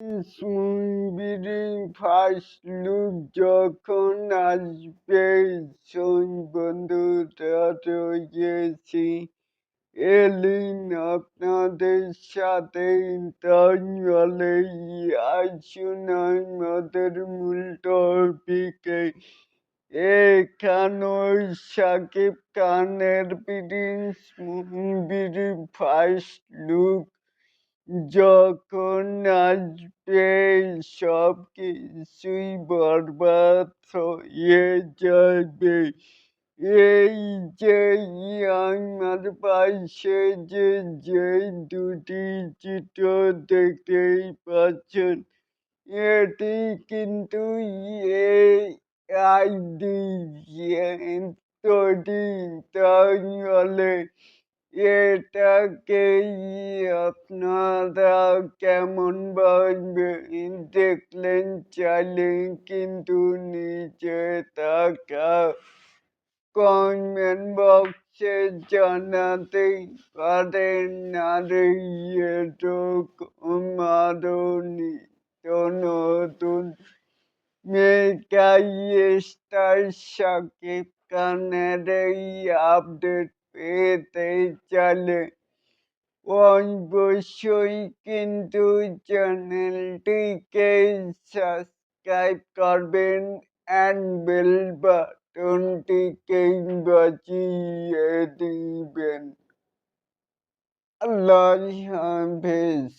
মুভির first look যখন আসবে বন্ধুরা রয়েছি এলিন আপনাদের সাথে তাহলে আসুন আমাদের মূল টপিকে। এখানে শাকিব খানের প্রিন্স মুভির ফার্স্ট লুক যখন আসবে সবকিছুই বরবাদ হয়ে যাবে। এই যে আমার পাশে যে দুটি চিত্র দেখতেই পাচ্ছেন, এটি কিন্তু AI দিয়ে তৈরি। তাহলে এটাকেই আপনারা কেমন ভাবে দেখলেন, চাইলে কিন্তু নিচে থাকা কমেন্ট বক্সে জানাতে পারেন। আর এরকম আরো নিত্য নতুন মেগা স্টার শাকিব খানের এই আপডেট পেতে চাইলে অবশ্যই কিন্তু চ্যানেলটিকে সাবস্ক্রাইব করবেন অ্যান্ড বেল বাটনটিকে বাজিয়ে দিবেন। আল্লাহ হাফেজ।